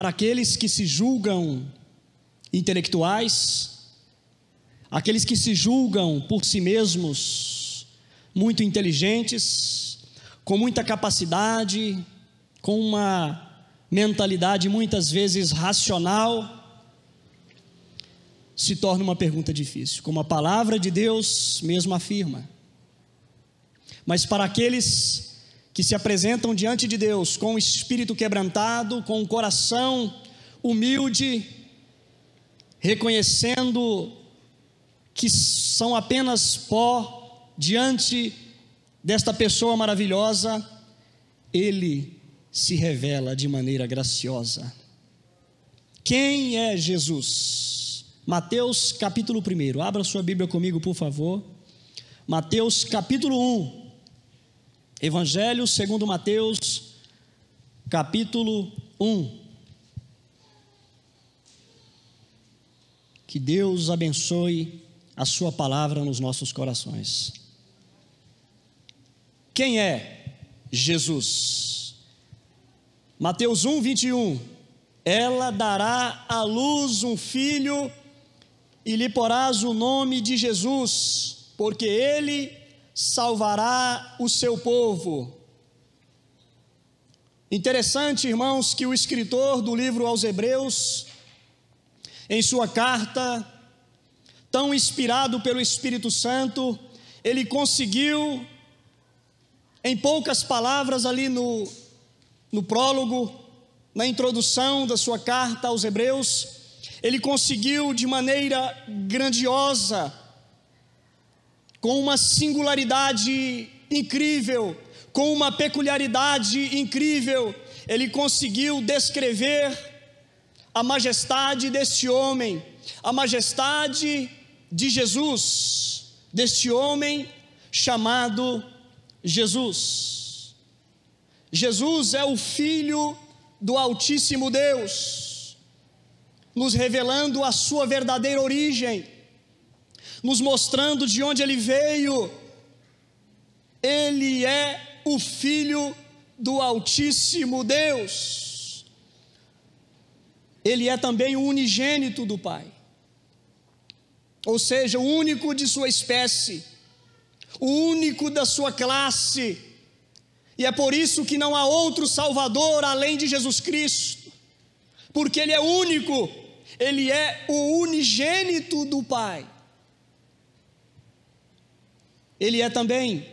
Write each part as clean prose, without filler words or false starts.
para aqueles que se julgam intelectuais, aqueles que se julgam por si mesmos muito inteligentes, com muita capacidade, com uma mentalidade muitas vezes racional, se torna uma pergunta difícil, como a palavra de Deus mesmo afirma. Mas para aqueles que se apresentam diante de Deus com o espírito quebrantado, com o coração humilde, reconhecendo que são apenas pó diante desta pessoa maravilhosa, Ele se revela de maneira graciosa. Quem é Jesus? Mateus capítulo 1, abra sua Bíblia comigo, por favor. Mateus capítulo 1, Evangelho segundo Mateus, capítulo 1. Que Deus abençoe a sua palavra nos nossos corações. Quem é Jesus? Mateus 1, 21. Ela dará à luz um filho e lhe porás o nome de Jesus, porque ele salvará o seu povo. Interessante, irmãos, que o escritor do livro aos Hebreus, em sua carta, tão inspirado pelo Espírito Santo, ele conseguiu, em poucas palavras ali no prólogo, na introdução da sua carta aos Hebreus, ele conseguiu de maneira grandiosa, com uma singularidade incrível, com uma peculiaridade incrível, ele conseguiu descrever a majestade deste homem, a majestade de Jesus, deste homem chamado Jesus. Jesus é o Filho do Altíssimo Deus, nos revelando a sua verdadeira origem, nos mostrando de onde ele veio. Ele é o Filho do Altíssimo Deus. Ele é também o unigênito do Pai, ou seja, o único de sua espécie, o único da sua classe, e é por isso que não há outro Salvador além de Jesus Cristo, porque Ele é único, Ele é o unigênito do Pai. Ele é também,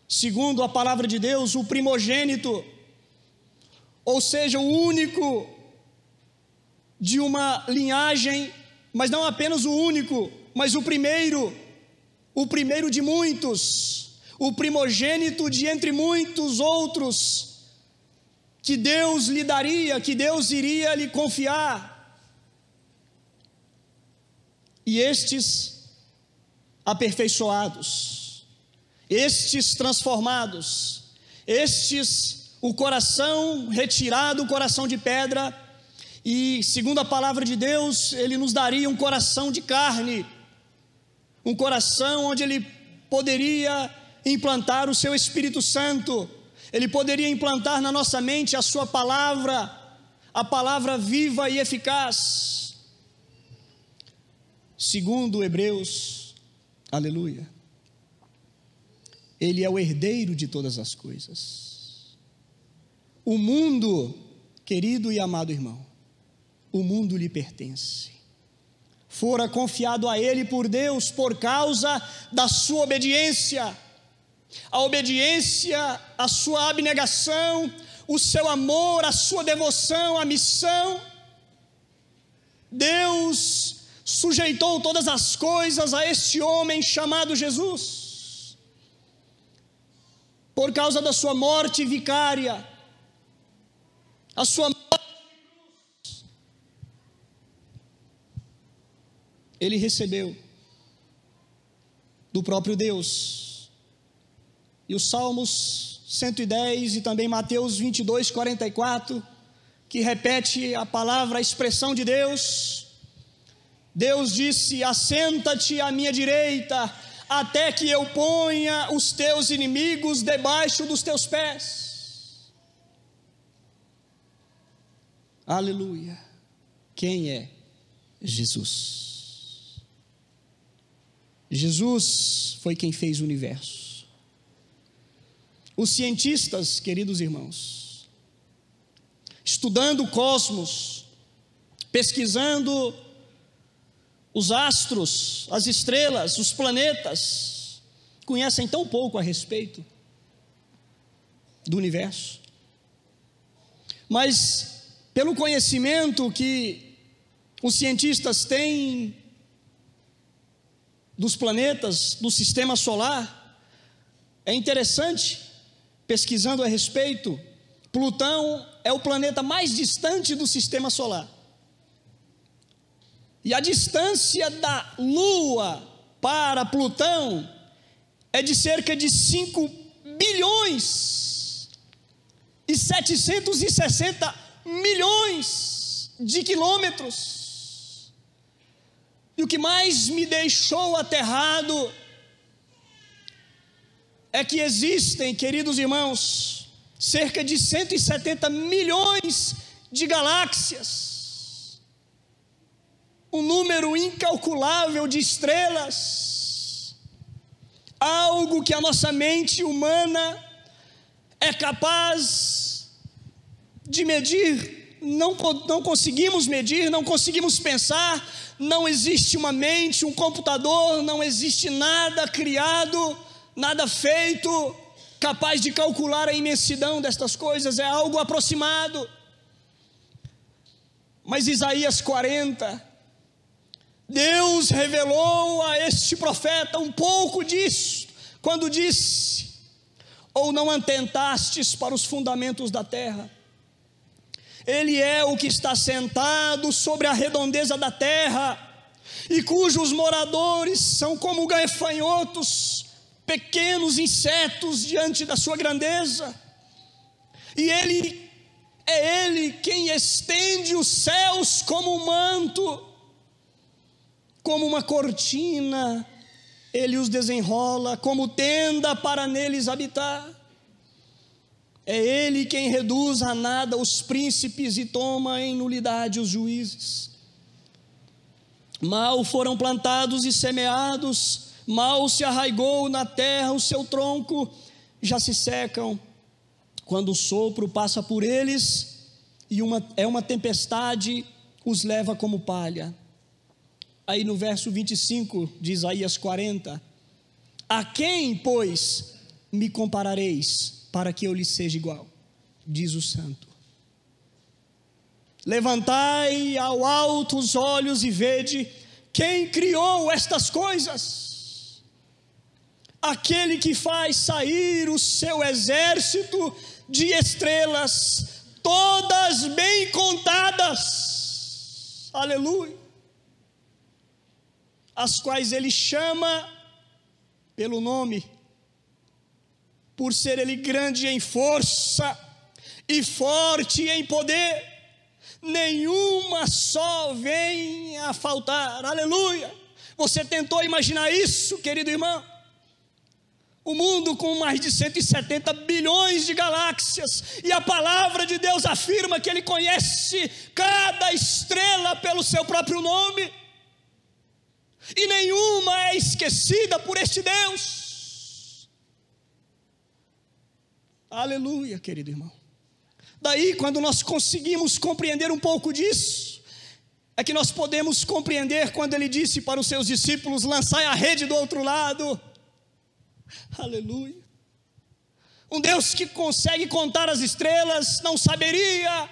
segundo a palavra de Deus, o primogênito, ou seja, o único de uma linhagem, mas não apenas o único, mas o primeiro de muitos, o primogênito de entre muitos outros, que Deus lhe daria, que Deus iria lhe confiar, e estes aperfeiçoados, estes transformados, estes o coração retirado, o coração de pedra, e segundo a palavra de Deus, Ele nos daria um coração de carne, um coração onde Ele poderia implantar o seu Espírito Santo, Ele poderia implantar na nossa mente a sua palavra, a palavra viva e eficaz. Segundo Hebreus, aleluia, Ele é o herdeiro de todas as coisas. O mundo, querido e amado irmão, o mundo lhe pertence, fora confiado a Ele por Deus por causa da sua obediência, a obediência, a sua abnegação, o seu amor, a sua devoção, a missão. Deus sujeitou todas as coisas a este homem chamado Jesus, por causa da sua morte vicária, a sua morte de cruz. Ele recebeu do próprio Deus. E os Salmos 110 e também Mateus 22, 44, que repete a palavra, a expressão de Deus. Deus disse: assenta-te à minha direita, até que eu ponha os teus inimigos debaixo dos teus pés. Aleluia. Quem é Jesus? Jesus foi quem fez o universo. Os cientistas, queridos irmãos, estudando o cosmos, pesquisando os astros, as estrelas, os planetas, conhecem tão pouco a respeito do universo. Mas, pelo conhecimento que os cientistas têm dos planetas, do sistema solar, é interessante, pesquisando a respeito, Plutão é o planeta mais distante do sistema solar. E a distância da Lua para Plutão é de cerca de 5 bilhões e 760 milhões de quilômetros. E o que mais me deixou aterrado é que existem, queridos irmãos, cerca de 170 milhões de galáxias, um número incalculável de estrelas, algo que a nossa mente humana é capaz de medir, não conseguimos medir, não conseguimos pensar. Não existe uma mente, um computador, não existe nada criado, nada feito capaz de calcular a imensidão destas coisas, é algo aproximado. Mas Isaías 40, Deus revelou a este profeta um pouco disso, quando disse: ou não atentastes para os fundamentos da terra? Ele é o que está sentado sobre a redondeza da terra, e cujos moradores são como gafanhotos, pequenos insetos diante da sua grandeza. E Ele quem estende os céus como um manto, como uma cortina, Ele os desenrola como tenda para neles habitar. É Ele quem reduz a nada os príncipes e toma em nulidade os juízes. Mal foram plantados e semeados, mal se arraigou na terra o seu tronco, já se secam, quando o sopro passa por eles, e uma tempestade os leva como palha. Aí no verso 25 de Isaías 40, a quem, pois, me comparareis, para que eu lhe seja igual? Diz o Santo. Levantai ao alto os olhos e vede quem criou estas coisas. Aquele que faz sair o seu exército de estrelas, todas bem contadas, aleluia, as quais ele chama pelo nome, por ser ele grande em força e forte em poder, nenhuma só vem a faltar, aleluia. Você tentou imaginar isso, querido irmão? O mundo com mais de 170 bilhões de galáxias, e a palavra de Deus afirma que Ele conhece cada estrela pelo seu próprio nome, e nenhuma é esquecida por este Deus. Aleluia, querido irmão. Daí, quando nós conseguimos compreender um pouco disso, é que nós podemos compreender quando Ele disse para os seus discípulos: lançai a rede do outro lado. Aleluia. Um Deus que consegue contar as estrelas não saberia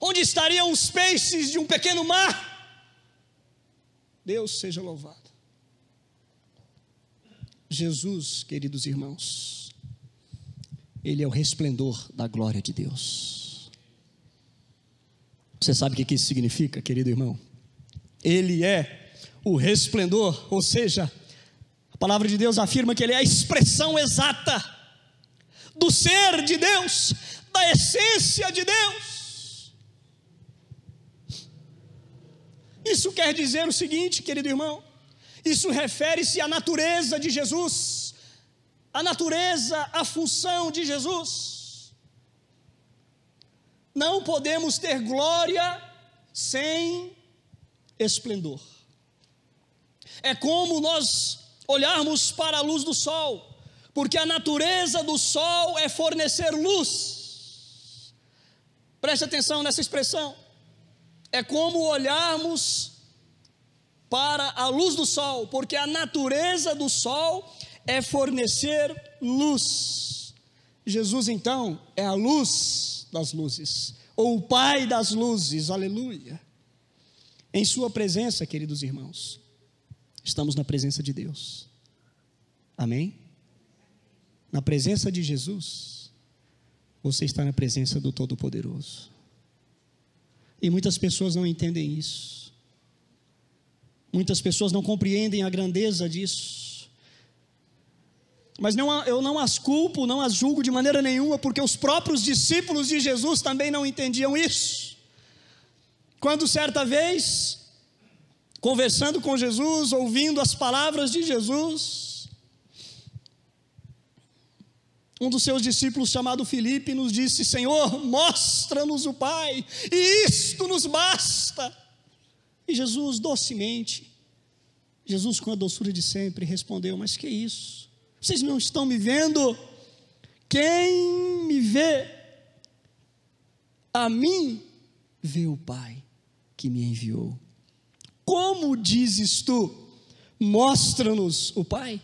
onde estariam os peixes de um pequeno mar. Deus seja louvado. Jesus, queridos irmãos, Ele é o resplendor da glória de Deus. Você sabe o que isso significa, querido irmão? Ele é o resplendor, ou seja, a palavra de Deus afirma que Ele é a expressão exata do ser de Deus, da essência de Deus. Isso quer dizer o seguinte, querido irmão, isso refere-se à natureza de Jesus, a natureza, a função de Jesus. Não podemos ter glória sem esplendor. É como nós olharmos para a luz do sol, porque a natureza do sol é fornecer luz. Preste atenção nessa expressão. É como olharmos para a luz do sol, porque a natureza do sol é fornecer luz. Jesus, então, é a luz das luzes, ou o Pai das luzes, aleluia. Em sua presença, queridos irmãos, estamos na presença de Deus, amém? Na presença de Jesus, você está na presença do Todo-Poderoso. E muitas pessoas não entendem isso. Muitas pessoas não compreendem a grandeza disso. Mas eu não as culpo, não as julgo de maneira nenhuma, porque os próprios discípulos de Jesus também não entendiam isso. Quando certa vez, conversando com Jesus, ouvindo as palavras de Jesus, um dos seus discípulos, chamado Filipe, nos disse: Senhor, mostra-nos o Pai, e isto nos basta. E Jesus, docemente, Jesus com a doçura de sempre, respondeu: mas que isso? Vocês não estão me vendo? Quem me vê, a mim vê o Pai que me enviou. Como dizes tu, mostra-nos o Pai?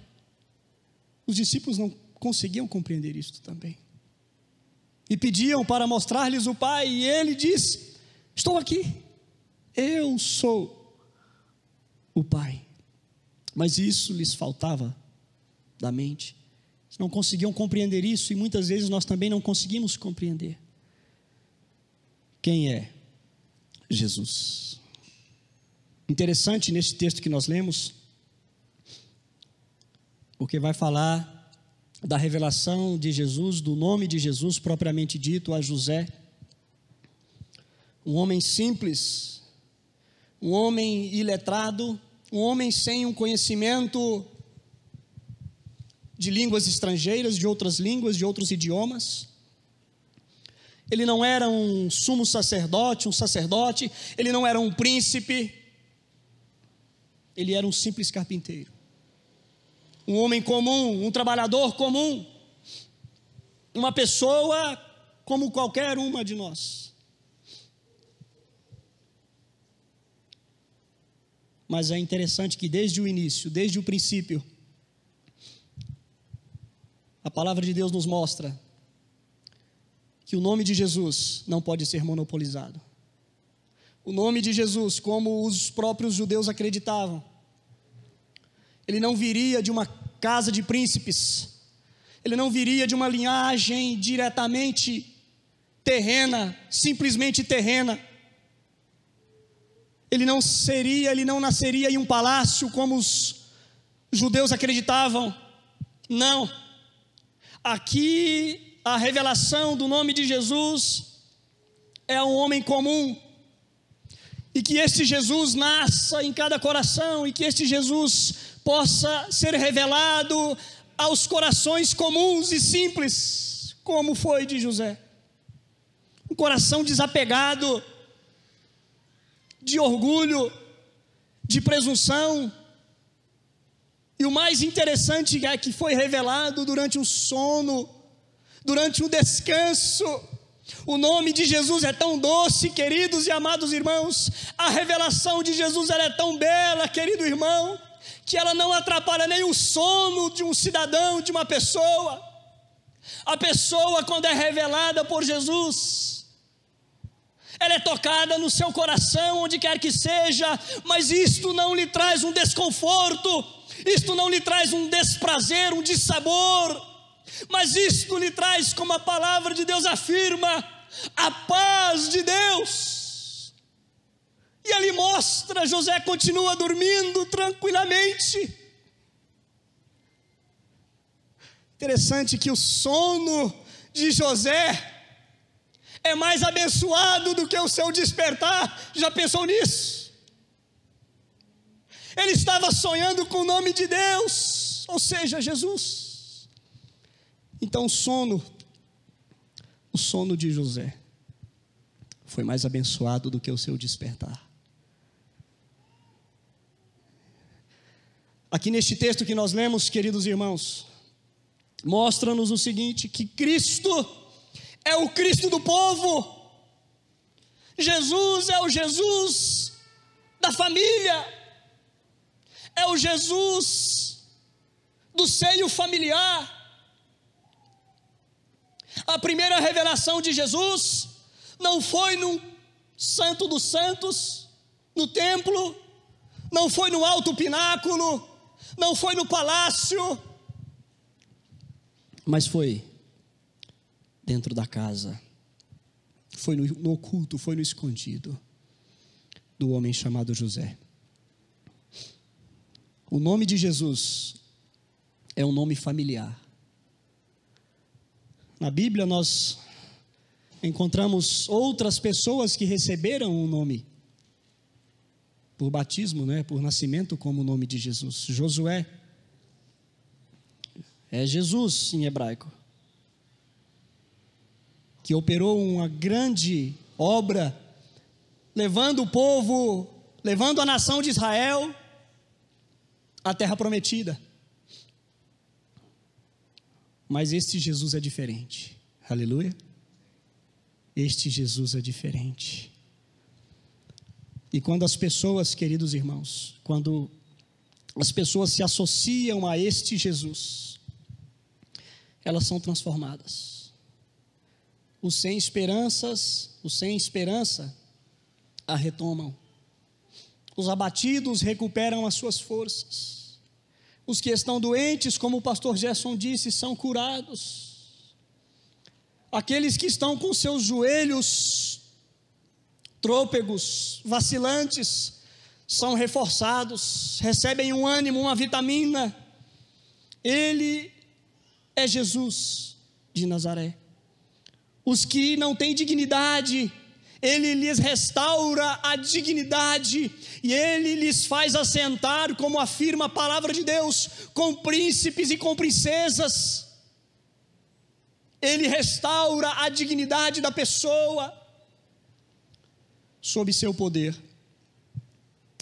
Os discípulos não conseguiam compreender isto também, e pediam para mostrar-lhes o Pai, e ele disse: estou aqui, eu sou o Pai. Mas isso lhes faltava da mente, não conseguiam compreender isso, e muitas vezes nós também não conseguimos compreender quem é Jesus. Interessante nesse texto que nós lemos, porque vai falar da revelação de Jesus, do nome de Jesus propriamente dito a José, um homem simples, um homem iletrado, um homem sem um conhecimento de línguas estrangeiras, de outras línguas, de outros idiomas. Ele não era um sumo sacerdote, ele não era um príncipe, ele era um simples carpinteiro, um homem comum, um trabalhador comum, uma pessoa como qualquer uma de nós. Mas é interessante que desde o início, desde o princípio, a palavra de Deus nos mostra que o nome de Jesus não pode ser monopolizado. O nome de Jesus, como os próprios judeus acreditavam, ele não viria de uma casa de príncipes, ele não viria de uma linhagem diretamente terrena, simplesmente terrena. Ele não nasceria em um palácio como os judeus acreditavam. Não. Aqui a revelação do nome de Jesus é um homem comum, e que este Jesus nasça em cada coração, e que este Jesus possa ser revelado aos corações comuns e simples, como foi de José. Um coração desapegado de orgulho, de presunção. E o mais interessante é que foi revelado durante um sono, durante um descanso. O nome de Jesus é tão doce, queridos e amados irmãos. A revelação de Jesus, ela é tão bela, querido irmão, que ela não atrapalha nem o sono de um cidadão, de uma pessoa. A pessoa, quando é revelada por Jesus, ela é tocada no seu coração, onde quer que seja, mas isto não lhe traz um desconforto, isto não lhe traz um desprazer, um dissabor, mas isto lhe traz, como a palavra de Deus afirma, a paz de Deus. E ali mostra, José continua dormindo tranquilamente. Interessante que o sono de José é mais abençoado do que o seu despertar. Já pensou nisso? Ele estava sonhando com o nome de Deus, ou seja, Jesus. Então o sono de José foi mais abençoado do que o seu despertar. Aqui neste texto que nós lemos, queridos irmãos, mostra-nos o seguinte, que Cristo é o Cristo do povo. Jesus é o Jesus da família, é o Jesus do seio familiar. A primeira revelação de Jesus não foi no Santo dos Santos, no templo, não foi no alto pináculo, não foi no palácio, mas foi dentro da casa, foi no oculto, foi no escondido do homem chamado José. O nome de Jesus é um nome familiar. Na Bíblia nós encontramos outras pessoas que receberam um nome por batismo, por nascimento, como o nome de Jesus. Josué é Jesus em hebraico, que operou uma grande obra, levando o povo, levando a nação de Israel à terra prometida. Mas este Jesus é diferente, aleluia. Este Jesus é diferente. E quando as pessoas, queridos irmãos, quando as pessoas se associam a este Jesus, elas são transformadas. Os sem esperança a retomam. Os abatidos recuperam as suas forças. Os que estão doentes, como o pastor Gerson disse, são curados. Aqueles que estão com seus joelhos trôpegos, vacilantes, são reforçados, recebem um ânimo, uma vitamina. Ele é Jesus de Nazaré. Os que não têm dignidade, Ele lhes restaura a dignidade, e Ele lhes faz assentar, como afirma a palavra de Deus, com príncipes e com princesas. Ele restaura a dignidade da pessoa, sob seu poder.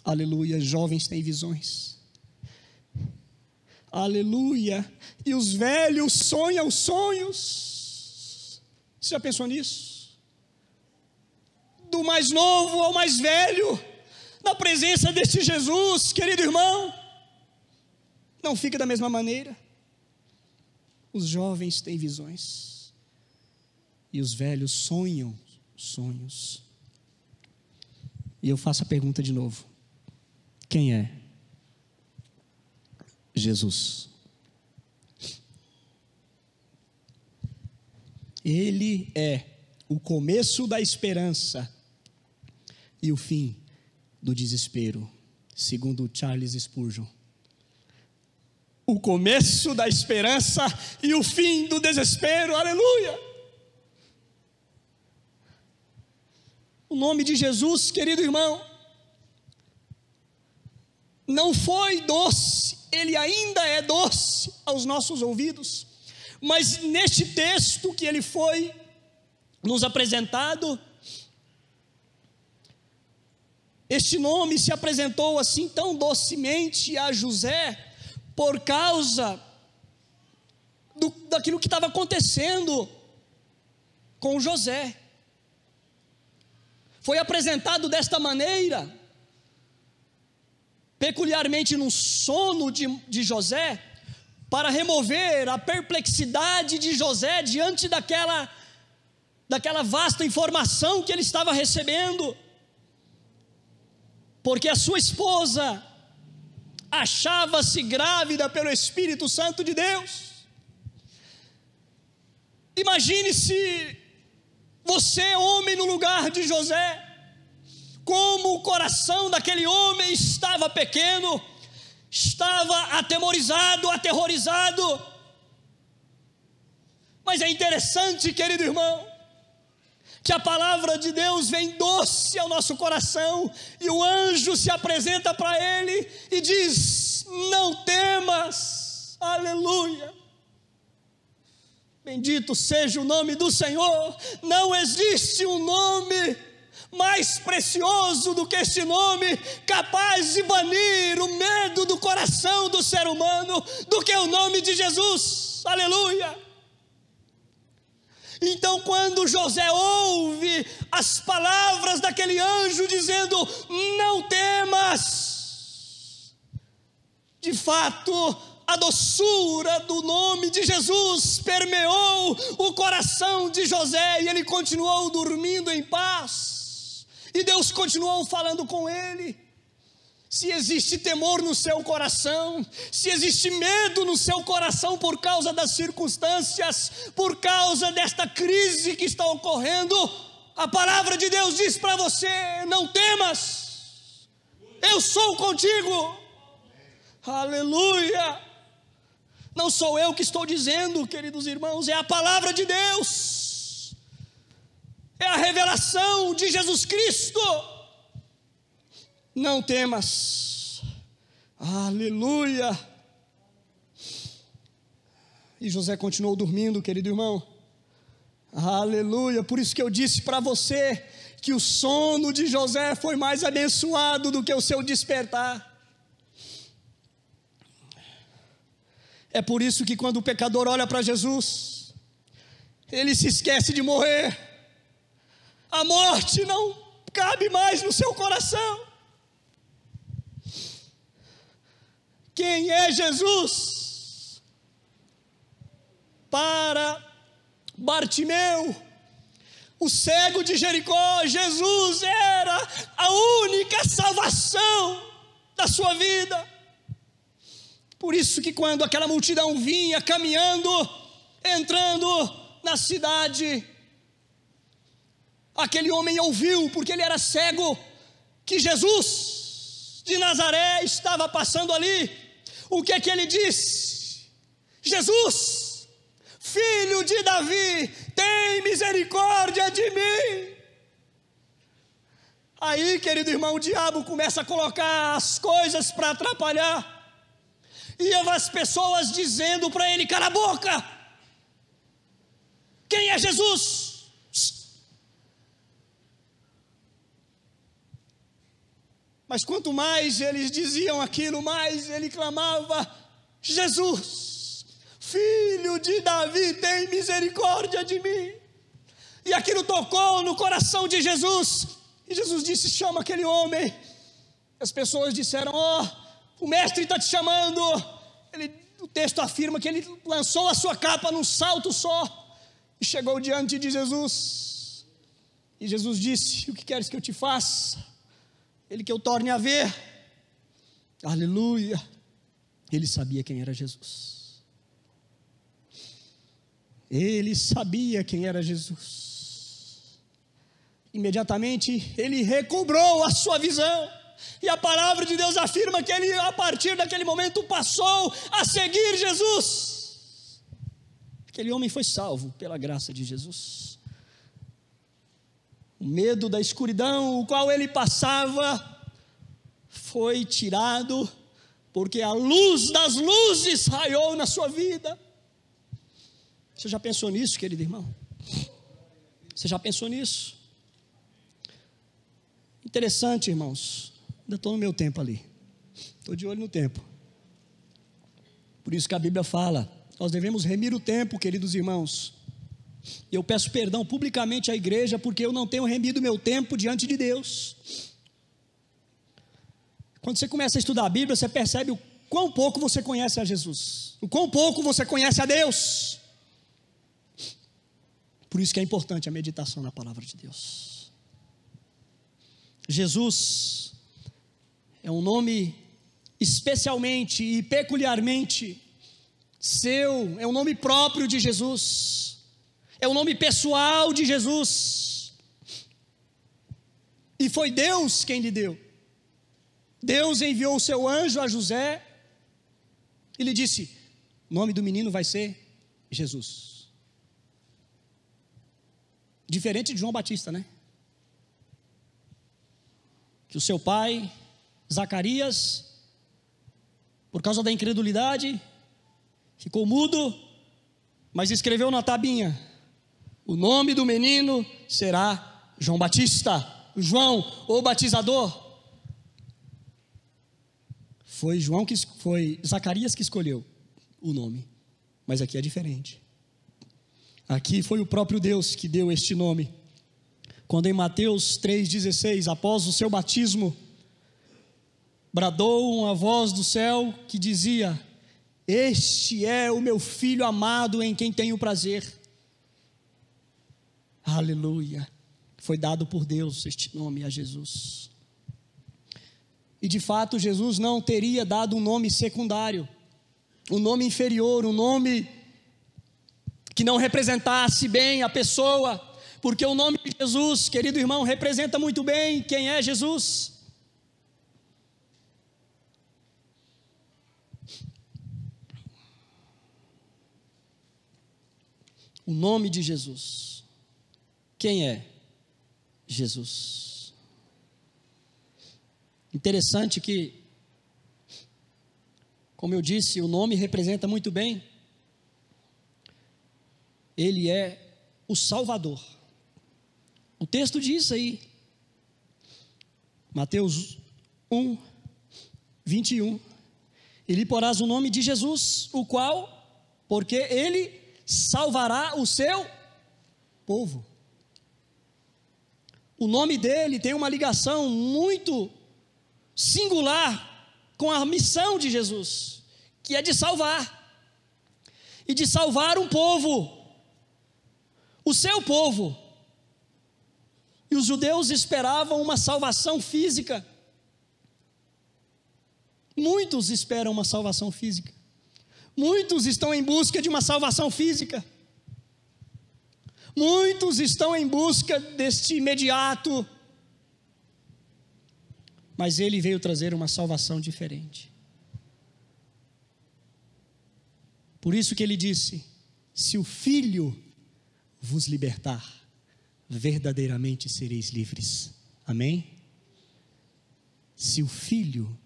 Aleluia, jovens têm visões. Aleluia, e os velhos sonham sonhos. Você já pensou nisso? Do mais novo ao mais velho, na presença deste Jesus, querido irmão, não fica da mesma maneira. Os jovens têm visões, e os velhos sonham sonhos. E eu faço a pergunta de novo: quem é Jesus? Ele é o começo da esperança e o fim do desespero, segundo Charles Spurgeon. O começo da esperança e o fim do desespero, aleluia! O nome de Jesus, querido irmão, não foi doce, ele ainda é doce aos nossos ouvidos, mas neste texto que ele foi nos apresentado, este nome se apresentou assim tão docemente a José, por causa daquilo que estava acontecendo com José. Foi apresentado desta maneira, peculiarmente num sono de José, para remover a perplexidade de José diante daquela vasta informação que ele estava recebendo, porque a sua esposa achava-se grávida pelo Espírito Santo de Deus. Imagine-se você, homem, no lugar de José, como o coração daquele homem estava pequeno, estava atemorizado, aterrorizado. Mas é interessante, querido irmão, que a palavra de Deus vem doce ao nosso coração, e o anjo se apresenta para ele e diz: não temas, aleluia, bendito seja o nome do Senhor. Não existe um nome mais precioso do que este nome, capaz de banir o medo do coração do ser humano, do que o nome de Jesus. Aleluia! Então, quando José ouve as palavras daquele anjo dizendo: não temas, de fato, a doçura do nome de Jesus permeou o coração de José, e ele continuou dormindo em paz, e Deus continuou falando com ele. Se existe temor no seu coração, se existe medo no seu coração por causa das circunstâncias, por causa desta crise que está ocorrendo, a palavra de Deus diz para você: não temas, eu sou contigo. Aleluia! Não sou eu que estou dizendo, queridos irmãos, é a palavra de Deus, é a revelação de Jesus Cristo. Não temas. Aleluia! E José continuou dormindo, querido irmão. Aleluia! Por isso que eu disse para você que o sono de José foi mais abençoado do que o seu despertar. É por isso que quando o pecador olha para Jesus, ele se esquece de morrer. A morte não cabe mais no seu coração. Quem é Jesus? Para Bartimeu, o cego de Jericó, Jesus era a única salvação da sua vida. Por isso que quando aquela multidão vinha caminhando, entrando na cidade, aquele homem ouviu, porque ele era cego, que Jesus de Nazaré estava passando ali. O que é que ele disse? Jesus, filho de Davi, tem misericórdia de mim. Aí, querido irmão, o diabo começa a colocar as coisas para atrapalhar. E as pessoas dizendo para ele: cala a boca, quem é Jesus? Mas quanto mais eles diziam aquilo, mais ele clamava: Jesus, filho de Davi, tem misericórdia de mim. E aquilo tocou no coração de Jesus, e Jesus disse: chama aquele homem. As pessoas disseram: o mestre está te chamando. O texto afirma que ele lançou a sua capa num salto só e chegou diante de Jesus. E Jesus disse: o que queres que eu te faça? Ele que eu torne a ver. Aleluia! Ele sabia quem era Jesus. Ele sabia quem era Jesus. Imediatamente ele recobrou a sua visão. E a palavra de Deus afirma que ele, a partir daquele momento, passou a seguir Jesus. Aquele homem foi salvo pela graça de Jesus. O medo da escuridão, o qual ele passava, foi tirado, porque a luz das luzes raiou na sua vida. Você já pensou nisso, querido irmão? Você já pensou nisso? Interessante, irmãos. Ainda estou no meu tempo ali, estou de olho no tempo. Por isso que a Bíblia fala: nós devemos remir o tempo, queridos irmãos. Eu peço perdão publicamente à igreja, porque eu não tenho remido meu tempo diante de Deus. Quando você começa a estudar a Bíblia, você percebe o quão pouco você conhece a Jesus, o quão pouco você conhece a Deus. Por isso que é importante a meditação na palavra de Deus. Jesus é um nome especialmente e peculiarmente seu, é um nome próprio de Jesus, é um nome pessoal de Jesus, e foi Deus quem lhe deu. Deus enviou o seu anjo a José e lhe disse: o nome do menino vai ser Jesus. Diferente de João Batista, né? Que o seu pai Zacarias, por causa da incredulidade, ficou mudo, mas escreveu na tabinha: o nome do menino será João Batista. João o batizador? Foi Zacarias que escolheu o nome, mas aqui é diferente. Aqui foi o próprio Deus que deu este nome. Quando em Mateus 3,16, após o seu batismo, bradou uma voz do céu que dizia: este é o meu filho amado em quem tenho prazer. Aleluia. Foi dado por Deus este nome a Jesus. E de fato Jesus não teria dado um nome secundário, um nome inferior, um nome que não representasse bem a pessoa, porque o nome de Jesus, querido irmão, representa muito bem quem é Jesus. O nome de Jesus. Quem é Jesus? Interessante que, como eu disse, o nome representa muito bem. Ele é o Salvador. O texto diz aí, Mateus 1, 21, e lhe porás o nome de Jesus, o qual, porque ele salvará o seu povo. O nome dele tem uma ligação muito singular com a missão de Jesus, que é de salvar, e de salvar um povo, o seu povo. E os judeus esperavam uma salvação física. Muitos esperam uma salvação física. Muitos estão em busca de uma salvação física. Muitos estão em busca deste imediato. Mas ele veio trazer uma salvação diferente. Por isso que ele disse: se o Filho vos libertar, verdadeiramente sereis livres. Amém? Se o Filho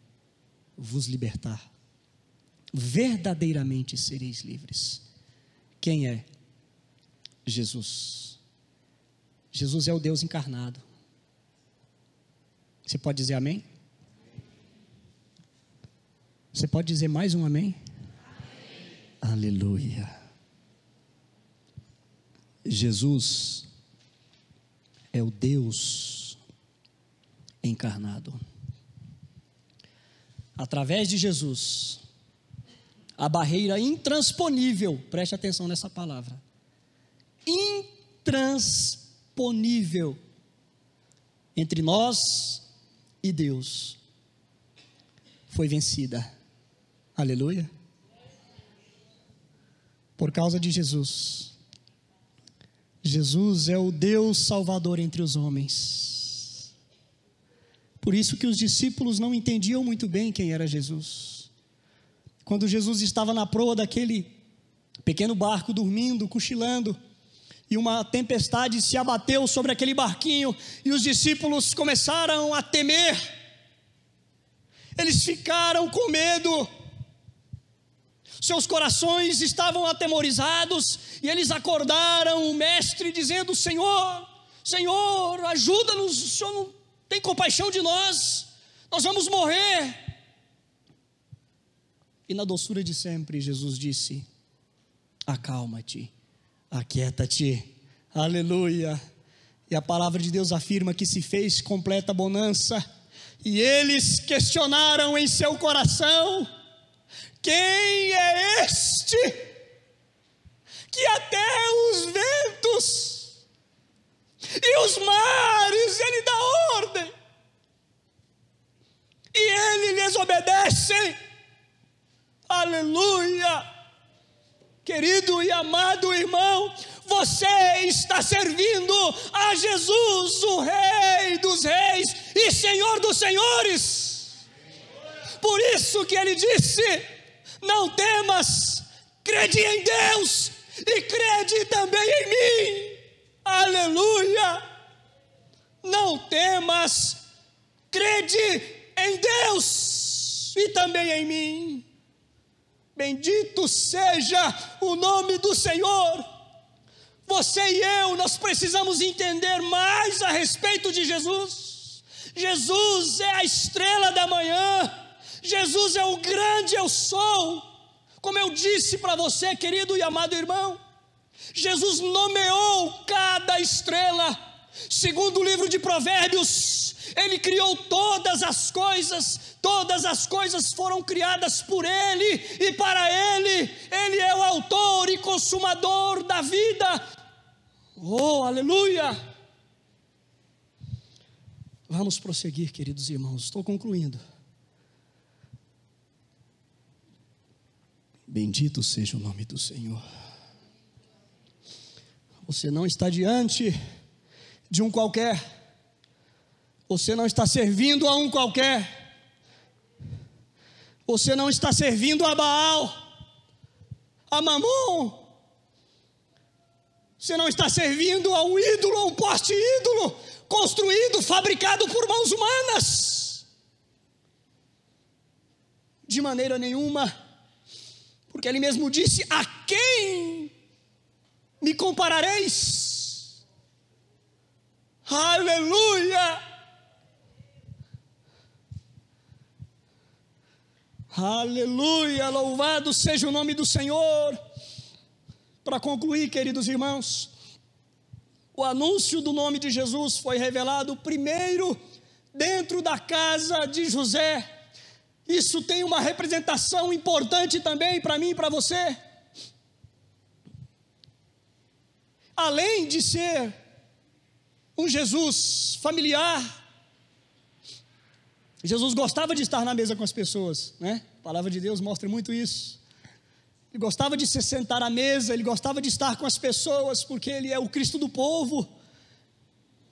vos libertar, verdadeiramente sereis livres. Quem é? Jesus. Jesus é o Deus encarnado. Você pode dizer amém? Você pode dizer mais um amém? Amém. Aleluia. Jesus é o Deus encarnado. Através de Jesus, a barreira intransponível, preste atenção nessa palavra, intransponível entre nós e Deus foi vencida. Aleluia. Por causa de Jesus. Jesus é o Deus Salvador entre os homens. Por isso que os discípulos não entendiam muito bem quem era Jesus. Quando Jesus estava na proa daquele pequeno barco, dormindo, cochilando, e uma tempestade se abateu sobre aquele barquinho, e os discípulos começaram a temer. Eles ficaram com medo. Seus corações estavam atemorizados, e eles acordaram o mestre dizendo: Senhor, Senhor, ajuda-nos, o Senhor não tem compaixão de nós vamos morrer. E na doçura de sempre, Jesus disse: acalma-te, aquieta-te. Aleluia. E a palavra de Deus afirma que se fez completa bonança, e eles questionaram em seu coração: quem é este que até os ventos e os mares ele dá ordem e ele lhes obedece? Aleluia. Querido e amado irmão, você está servindo a Jesus, o Rei dos Reis e Senhor dos Senhores. Por isso que ele disse: não temas, crede em Deus e crede também em mim. Aleluia. Não temas, crede em Deus e também em mim. Bendito seja o nome do Senhor. Você e eu, nós precisamos entender mais a respeito de Jesus. Jesus é a estrela da manhã. Jesus é o grande eu sou. Como eu disse para você, querido e amado irmão, Jesus nomeou cada estrela. Segundo o livro de Provérbios, Ele criou todas as coisas foram criadas por Ele e para Ele. Ele é o autor e consumador da vida. Oh, aleluia! Vamos prosseguir, queridos irmãos, estou concluindo. Bendito seja o nome do Senhor. Você não está diante de um qualquer, você não está servindo a um qualquer, você não está servindo a Baal, a Mamon, você não está servindo a um ídolo, a um poste ídolo, construído, fabricado por mãos humanas, de maneira nenhuma, porque Ele mesmo disse: a quem me comparareis? Aleluia! Aleluia! Louvado seja o nome do Senhor. Para concluir, queridos irmãos, o anúncio do nome de Jesus foi revelado primeiro dentro da casa de José. Isso tem uma representação importante também para mim e para você. Além de ser um Jesus familiar, Jesus gostava de estar na mesa com as pessoas, né? A palavra de Deus mostra muito isso. Ele gostava de se sentar à mesa, ele gostava de estar com as pessoas, porque ele é o Cristo do povo,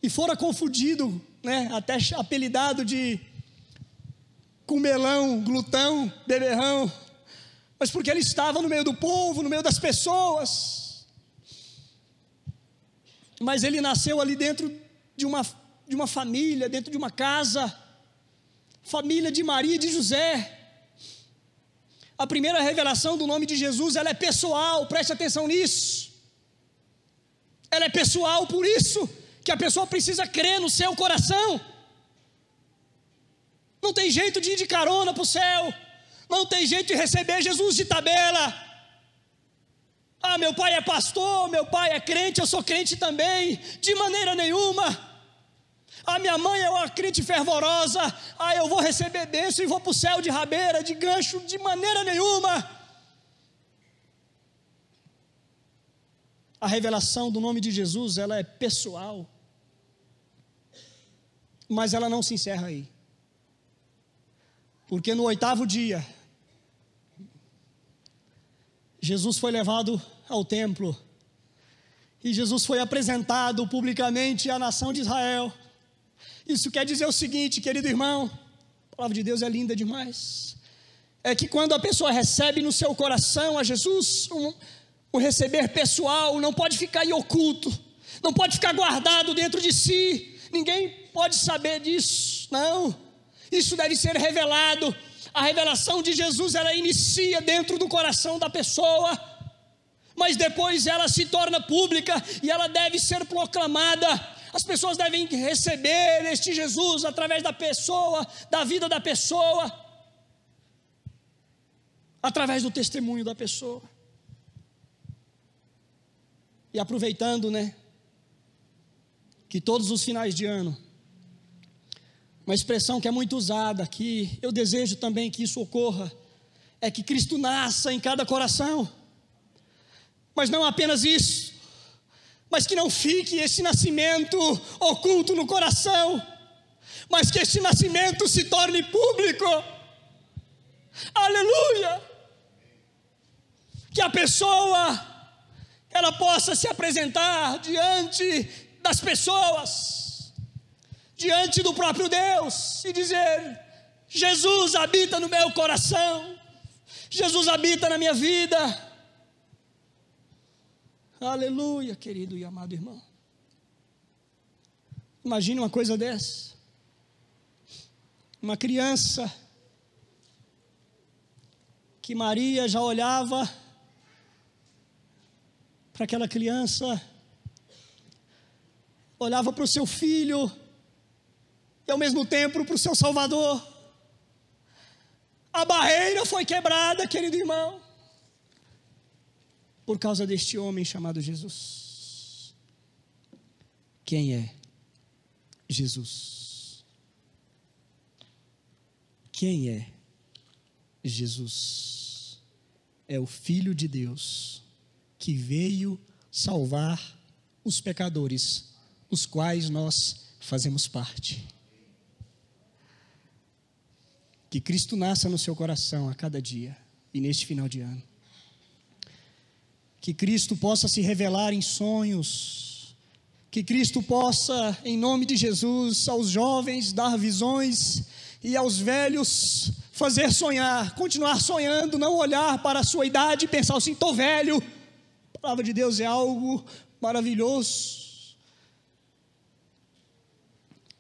e fora confundido, né? Até apelidado de comelão, glutão, beberrão, mas porque ele estava no meio do povo, no meio das pessoas. Mas ele nasceu ali dentro de uma família, dentro de uma casa, família de Maria e de José. A primeira revelação do nome de Jesus, ela é pessoal, preste atenção nisso. Ela é pessoal, por isso que a pessoa precisa crer no seu coração. Não tem jeito de ir de carona para o céu, não tem jeito de receber Jesus de tabela. Ah, meu pai é pastor, meu pai é crente, eu sou crente também. De maneira nenhuma. Ah, minha mãe é uma crente fervorosa. Ah, eu vou receber bênção e vou para o céu de rabeira, de gancho. De maneira nenhuma. A revelação do nome de Jesus, ela é pessoal. Mas ela não se encerra aí. Porque no 8º dia, Jesus foi levado ao templo, e Jesus foi apresentado publicamente à nação de Israel. Isso quer dizer o seguinte, querido irmão, a palavra de Deus é linda demais, é que quando a pessoa recebe no seu coração a Jesus, um receber pessoal, não pode ficar aí oculto, não pode ficar guardado dentro de si, ninguém pode saber disso, não, isso deve ser revelado. A revelação de Jesus, ela inicia dentro do coração da pessoa, mas depois ela se torna pública e ela deve ser proclamada. As pessoas devem receber este Jesus através da pessoa, da vida da pessoa, através do testemunho da pessoa. E aproveitando, né, que todos os finais de ano, uma expressão que é muito usada aqui, eu desejo também que isso ocorra, é que Cristo nasça em cada coração, mas não apenas isso, mas que não fique esse nascimento oculto no coração, mas que esse nascimento se torne público, aleluia, que a pessoa, ela possa se apresentar diante das pessoas, diante do próprio Deus, e dizer: Jesus habita no meu coração, Jesus habita na minha vida. Aleluia, querido e amado irmão. Imagine uma coisa dessa. Uma criança que Maria já olhava para aquela criança olhava para o seu filho e ao mesmo tempo para o seu Salvador. A barreira foi quebrada, querido irmão, por causa deste homem chamado Jesus. Quem é Jesus? Quem é Jesus? É o Filho de Deus que veio salvar os pecadores, os quais nós fazemos parte. Que Cristo nasça no seu coração a cada dia e neste final de ano. Que Cristo possa se revelar em sonhos. Que Cristo possa, em nome de Jesus, aos jovens dar visões e aos velhos fazer sonhar, continuar sonhando, não olhar para a sua idade e pensar assim, estou velho. A palavra de Deus é algo maravilhoso.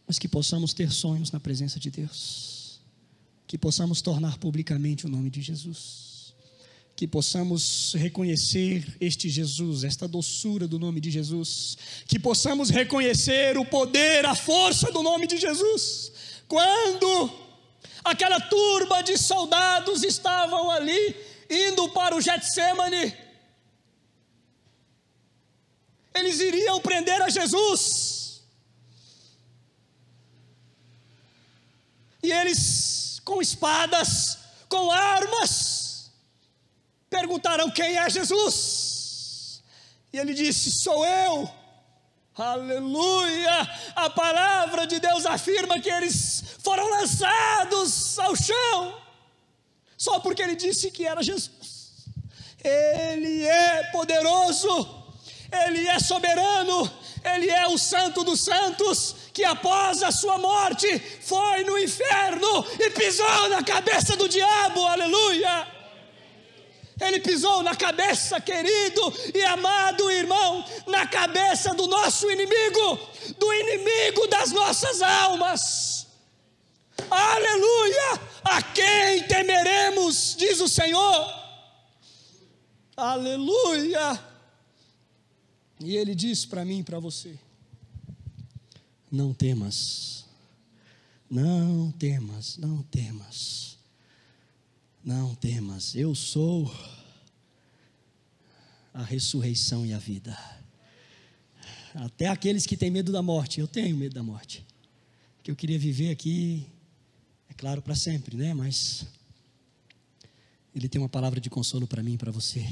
Mas que possamos ter sonhos na presença de Deus. Que possamos tornar publicamente o nome de Jesus. Que possamos reconhecer este Jesus, esta doçura do nome de Jesus. Que possamos reconhecer o poder, a força do nome de Jesus. Quando aquela turba de soldados estavam ali, indo para o Getsêmani, eles iriam prender a Jesus. E eles, com espadas, com armas, perguntaram: quem é Jesus? E ele disse: sou eu. Aleluia! A palavra de Deus afirma que eles foram lançados ao chão, só porque ele disse que era Jesus. Ele é poderoso, Ele é soberano, Ele é o Santo dos Santos, que após a sua morte foi no inferno e pisou na cabeça do diabo. Aleluia! Ele pisou na cabeça, querido e amado irmão, na cabeça do nosso inimigo, do inimigo das nossas almas. Aleluia! A quem temeremos, diz o Senhor. Aleluia! E Ele diz para mim e para você: não temas, não temas, não temas. Não temas, eu sou a ressurreição e a vida. Até aqueles que têm medo da morte, eu tenho medo da morte, que eu queria viver aqui, é claro, para sempre, né? Mas Ele tem uma palavra de consolo para mim e para você.